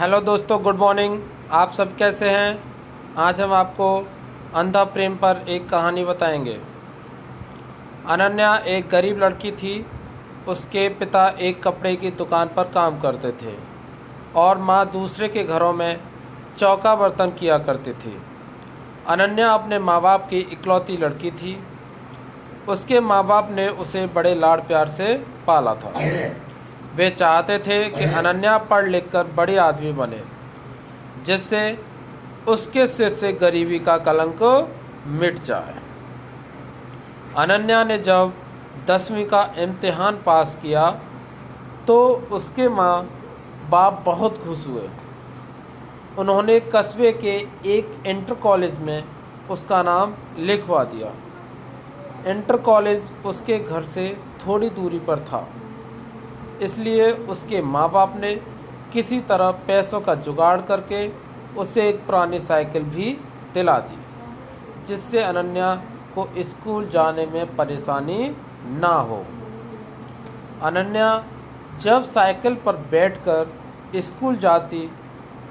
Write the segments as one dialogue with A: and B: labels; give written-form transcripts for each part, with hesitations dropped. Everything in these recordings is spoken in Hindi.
A: हेलो दोस्तों, गुड मॉर्निंग। आप सब कैसे हैं? आज हम आपको अंधा प्रेम पर एक कहानी बताएंगे। अनन्या एक गरीब लड़की थी। उसके पिता एक कपड़े की दुकान पर काम करते थे और माँ दूसरे के घरों में चौका बर्तन किया करती थी। अनन्या अपने माँ बाप की इकलौती लड़की थी। उसके माँ बाप ने उसे बड़े लाड प्यार से पाला था। वे चाहते थे कि अनन्या पढ़ लिख कर बड़ी आदमी बने, जिससे उसके सिर से गरीबी का कलंक मिट जाए। अनन्या ने जब 10वीं का इम्तिहान पास किया तो उसके माँ बाप बहुत खुश हुए। उन्होंने कस्बे के एक इंटर कॉलेज में उसका नाम लिखवा दिया। इंटर कॉलेज उसके घर से थोड़ी दूरी पर था, इसलिए उसके माँ बाप ने किसी तरह पैसों का जुगाड़ करके उसे एक पुरानी साइकिल भी दिला दी, जिससे अनन्या को स्कूल जाने में परेशानी ना हो। अनन्या जब साइकिल पर बैठकर स्कूल जाती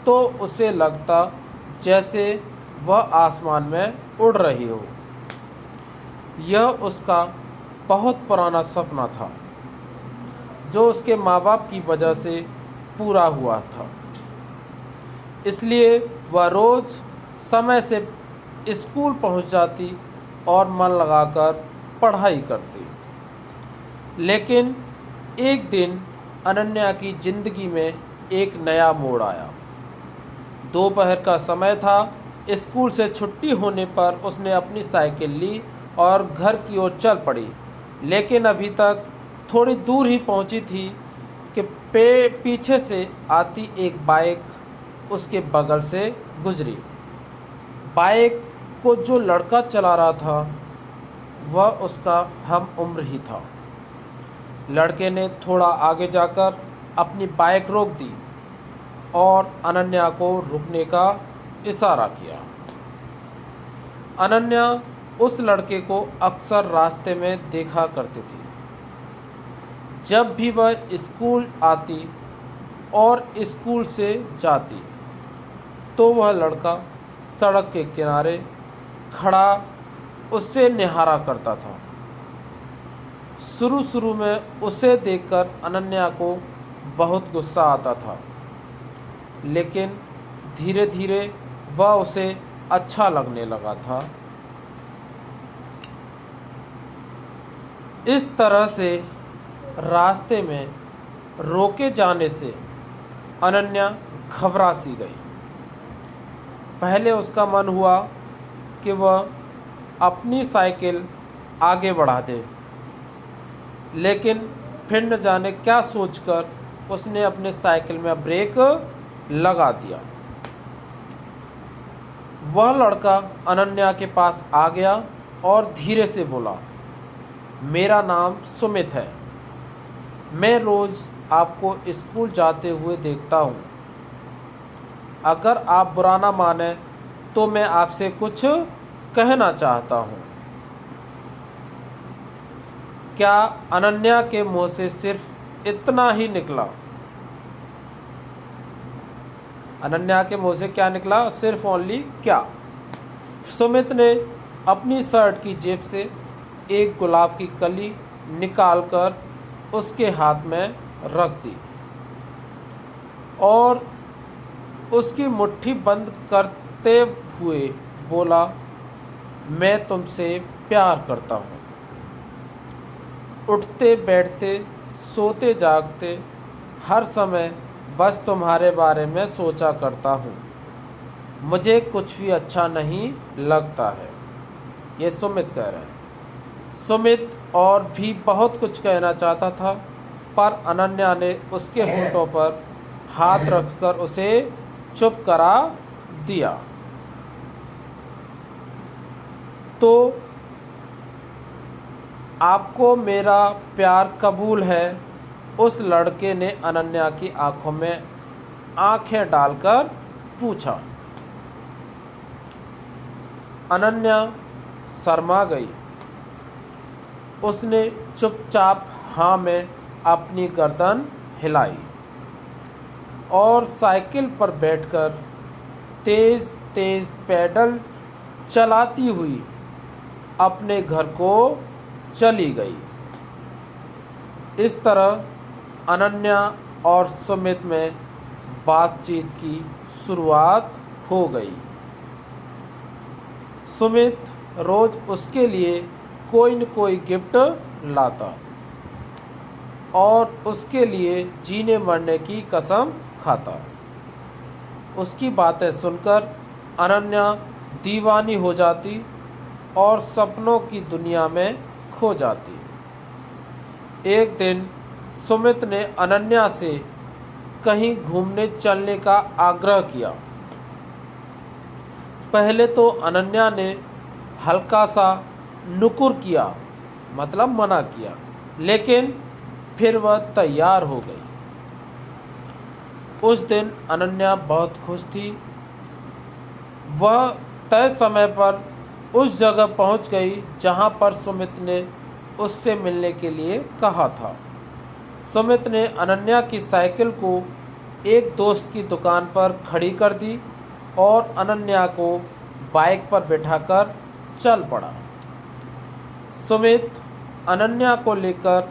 A: तो उसे लगता जैसे वह आसमान में उड़ रही हो। यह उसका बहुत पुराना सपना था, जो उसके माँ बाप की वजह से पूरा हुआ था। इसलिए वह रोज़ समय से स्कूल पहुंच जाती और मन लगाकर पढ़ाई करती। लेकिन एक दिन अनन्या की ज़िंदगी में एक नया मोड़ आया। दोपहर का समय था। स्कूल से छुट्टी होने पर उसने अपनी साइकिल ली और घर की ओर चल पड़ी। लेकिन अभी तक थोड़ी दूर ही पहुंची थी कि पीछे से आती एक बाइक उसके बगल से गुजरी। बाइक को जो लड़का चला रहा था वह उसका हम उम्र ही था। लड़के ने थोड़ा आगे जाकर अपनी बाइक रोक दी और अनन्या को रुकने का इशारा किया। अनन्या उस लड़के को अक्सर रास्ते में देखा करती थी। जब भी वह स्कूल आती और स्कूल से जाती तो वह लड़का सड़क के किनारे खड़ा उससे निहारा करता था। शुरू में उसे देखकर अनन्या को बहुत गुस्सा आता था, लेकिन धीरे धीरे वह उसे अच्छा लगने लगा था। इस तरह से रास्ते में रोके जाने से अनन्या घबरा सी गई। पहले उसका मन हुआ कि वह अपनी साइकिल आगे बढ़ा दे, लेकिन फिर न जाने क्या सोचकर उसने अपने साइकिल में ब्रेक लगा दिया। वह लड़का अनन्या के पास आ गया और धीरे से बोला, मेरा नाम सुमित है। मैं रोज़ आपको स्कूल जाते हुए देखता हूँ। अगर आप बुरा ना माने तो मैं आपसे कुछ कहना चाहता हूँ। क्या अनन्या के मुंह से सिर्फ इतना ही निकला? अनन्या के मुंह से क्या निकला? सिर्फ ओनली क्या? सुमित ने अपनी शर्ट की जेब से एक गुलाब की कली निकालकर उसके हाथ में रख दी और उसकी मुट्ठी बंद करते हुए बोला, मैं तुमसे प्यार करता हूँ। उठते बैठते सोते जागते हर समय बस तुम्हारे बारे में सोचा करता हूँ। मुझे कुछ भी अच्छा नहीं लगता है। ये सुमित कह रहे हैं। सुमित और भी बहुत कुछ कहना चाहता था, पर अनन्या ने उसके होठों पर हाथ रखकर उसे चुप करा दिया। तो आपको मेरा प्यार कबूल है? उस लड़के ने अनन्या की आंखों में आंखें डालकर पूछा। अनन्या शर्मा गई। उसने चुपचाप हाँ में अपनी गर्दन हिलाई। और साइकिल पर बैठकर तेज़ तेज़ पैडल चलाती हुई अपने घर को चली गई। इस तरह अनन्या और सुमित में बातचीत की शुरुआत हो गई। सुमित रोज़ उसके लिए कोई न कोई गिफ्ट लाता और उसके लिए जीने मरने की कसम खाता। उसकी बातें सुनकर अनन्या दीवानी हो जाती और सपनों की दुनिया में खो जाती। एक दिन सुमित ने अनन्या से कहीं घूमने चलने का आग्रह किया। पहले तो अनन्या ने हल्का सा नुकुर किया, मतलब मना किया, लेकिन फिर वह तैयार हो गई। उस दिन अनन्या बहुत खुश थी। वह तय समय पर उस जगह पहुंच गई जहां पर सुमित ने उससे मिलने के लिए कहा था। सुमित ने अनन्या की साइकिल को एक दोस्त की दुकान पर खड़ी कर दी और अनन्या को बाइक पर बिठाकर चल पड़ा। सुमित अनन्या को लेकर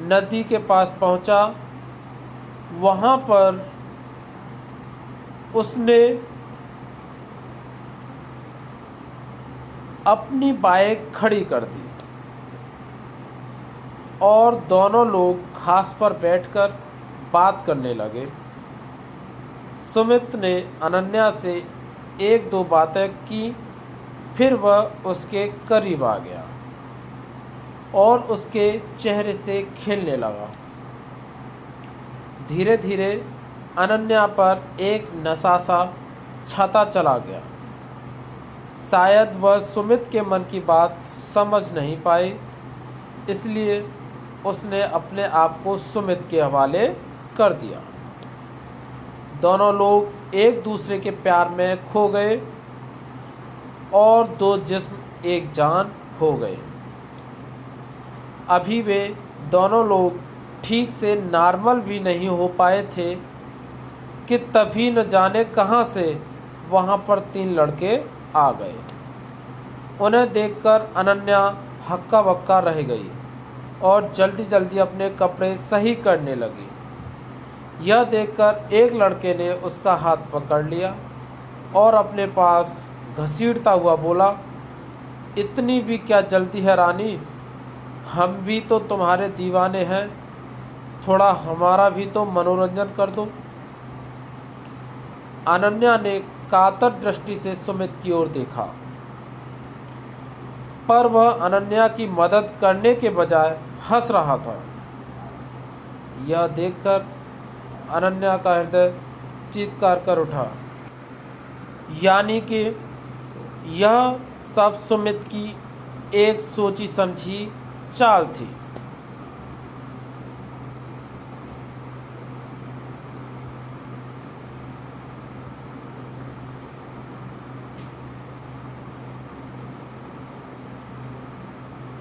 A: नदी के पास पहुंचा। वहां पर उसने अपनी बाइक खड़ी कर दी और दोनों लोग घास पर बैठकर बात करने लगे। सुमित ने अनन्या से एक दो बातें की, फिर वह उसके करीब आ गया और उसके चेहरे से खेलने लगा। धीरे धीरे अनन्या पर एक नशा सा छाता चला गया। शायद वह सुमित के मन की बात समझ नहीं पाई, इसलिए उसने अपने आप को सुमित के हवाले कर दिया। दोनों लोग एक दूसरे के प्यार में खो गए और दो जिस्म एक जान हो गए। अभी वे दोनों लोग ठीक से नॉर्मल भी नहीं हो पाए थे कि तभी न जाने कहां से वहां पर 3 लड़के आ गए। उन्हें देखकर अनन्या हक्का बक्का रह गई और जल्दी जल्दी अपने कपड़े सही करने लगी। यह देखकर एक लड़के ने उसका हाथ पकड़ लिया और अपने पास घसीटता हुआ बोला, इतनी भी क्या जल्दी है रानी, हम भी तो तुम्हारे दीवाने हैं, थोड़ा हमारा भी तो मनोरंजन कर दो। अनन्या ने कातर दृष्टि से सुमित की ओर देखा, पर वह अनन्या की मदद करने के बजाय हंस रहा था। यह देखकर अनन्या का हृदय चीत्कार कर उठा। यानी कि यह सब सुमित की एक सोची समझी चाल थी।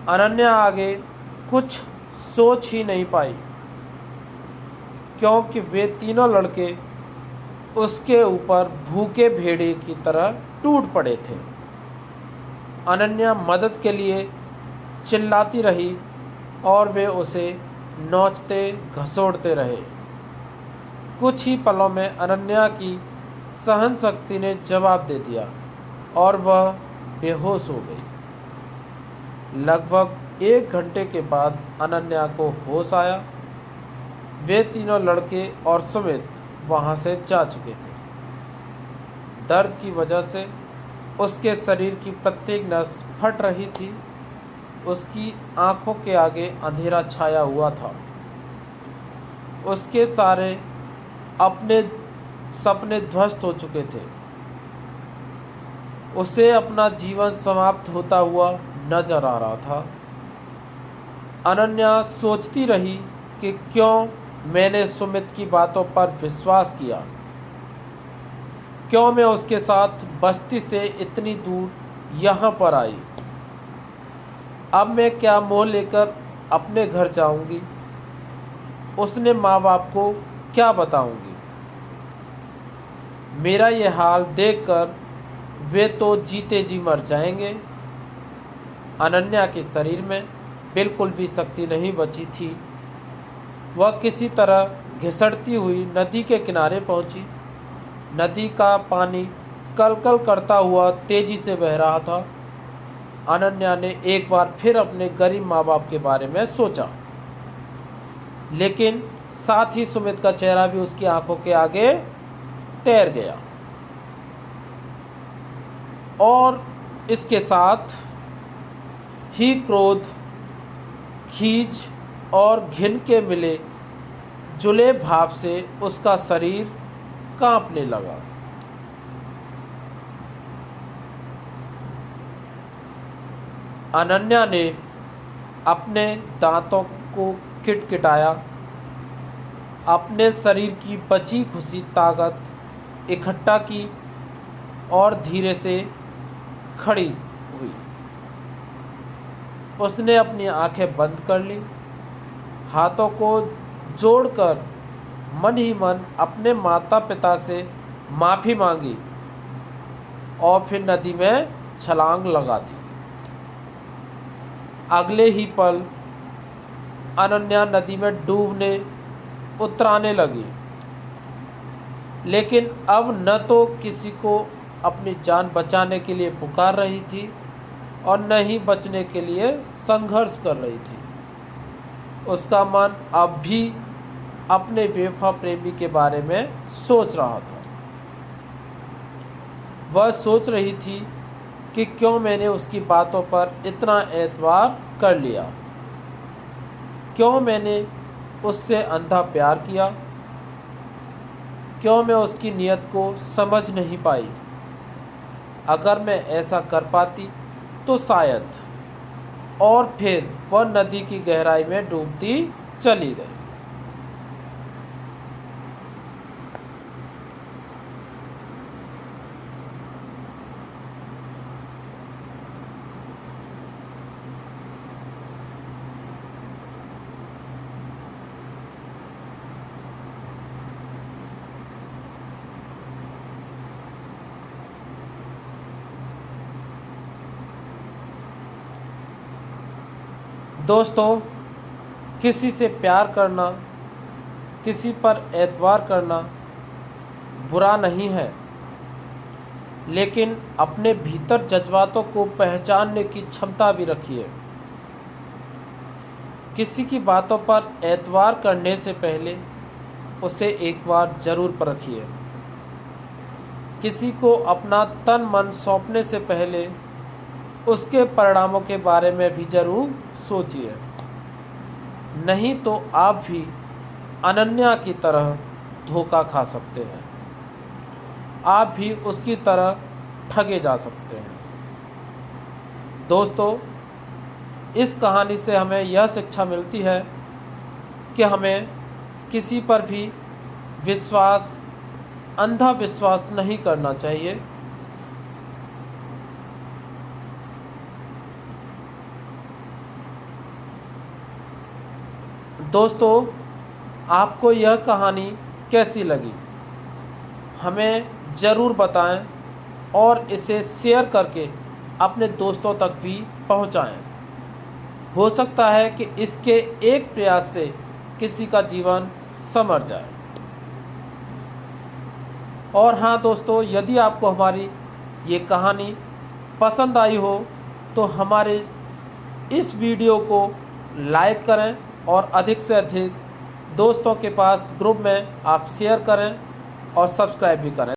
A: अनन्या आगे कुछ सोच ही नहीं पाई, क्योंकि वे तीनों लड़के उसके ऊपर भूखे भेड़िए की तरह टूट पड़े थे। अनन्या मदद के लिए चिल्लाती रही और वे उसे नोचते घसोड़ते रहे। कुछ ही पलों में अनन्या की सहन शक्ति ने जवाब दे दिया और वह बेहोश हो गई। लगभग 1 घंटे के बाद अनन्या को होश आया। वे तीनों लड़के और सुमित वहाँ से जा चुके थे। दर्द की वजह से उसके शरीर की प्रत्येक नस फट रही थी। उसकी आंखों के आगे अंधेरा छाया हुआ था। उसके सारे अपने सपने ध्वस्त हो चुके थे। उसे अपना जीवन समाप्त होता हुआ नजर आ रहा था। अनन्या सोचती रही कि क्यों मैंने सुमित की बातों पर विश्वास किया, क्यों मैं उसके साथ बस्ती से इतनी दूर यहाँ पर आई। अब मैं क्या मोह लेकर अपने घर जाऊंगी, उसने माँ बाप को क्या बताऊंगी। मेरा ये हाल देखकर वे तो जीते जी मर जाएंगे। अनन्या के शरीर में बिल्कुल भी शक्ति नहीं बची थी। वह किसी तरह घिसटती हुई नदी के किनारे पहुंची। नदी का पानी कलकल करता हुआ तेजी से बह रहा था। अनन्या ने एक बार फिर अपने गरीब माँ बाप के बारे में सोचा, लेकिन साथ ही सुमित का चेहरा भी उसकी आंखों के आगे तैर गया और इसके साथ ही क्रोध, खींच और घिन के मिले जुले भाव से उसका शरीर कांपने लगा। अनन्या ने अपने दांतों को किटकिटाया, अपने शरीर की बची खुशी ताकत इकट्ठा की और धीरे से खड़ी हुई। उसने अपनी आंखें बंद कर ली, हाथों को जोड़कर मन ही मन अपने माता पिता से माफ़ी मांगी और फिर नदी में छलांग लगा दी। अगले ही पल अनन्या नदी में डूबने उतराने लगी, लेकिन अब न तो किसी को अपनी जान बचाने के लिए पुकार रही थी और न ही बचने के लिए संघर्ष कर रही थी। उसका मन अब भी अपने बेवफा प्रेमी के बारे में सोच रहा था। वह सोच रही थी कि क्यों मैंने उसकी बातों पर इतना एतबार कर लिया, क्यों मैंने उससे अंधा प्यार किया, क्यों मैं उसकी नीयत को समझ नहीं पाई। अगर मैं ऐसा कर पाती तो शायद। और फिर वह नदी की गहराई में डूबती चली गई। दोस्तों, किसी से प्यार करना, किसी पर एतबार करना बुरा नहीं है, लेकिन अपने भीतर जज्बातों को पहचानने की क्षमता भी रखिए। किसी की बातों पर एतबार करने से पहले उसे एक बार ज़रूर परखिए। किसी को अपना तन मन सौंपने से पहले उसके परिणामों के बारे में भी ज़रूर सोचिए, नहीं तो आप भी अनन्या की तरह धोखा खा सकते हैं, आप भी उसकी तरह ठगे जा सकते हैं। दोस्तों, इस कहानी से हमें यह शिक्षा मिलती है कि हमें किसी पर भी विश्वास, अंधा विश्वास नहीं करना चाहिए। दोस्तों, आपको यह कहानी कैसी लगी हमें ज़रूर बताएं और इसे शेयर करके अपने दोस्तों तक भी पहुंचाएं। हो सकता है कि इसके एक प्रयास से किसी का जीवन संवर जाए। और हाँ दोस्तों, यदि आपको हमारी ये कहानी पसंद आई हो तो हमारे इस वीडियो को लाइक करें और अधिक से अधिक दोस्तों के पास ग्रुप में आप शेयर करें और सब्सक्राइब भी करें।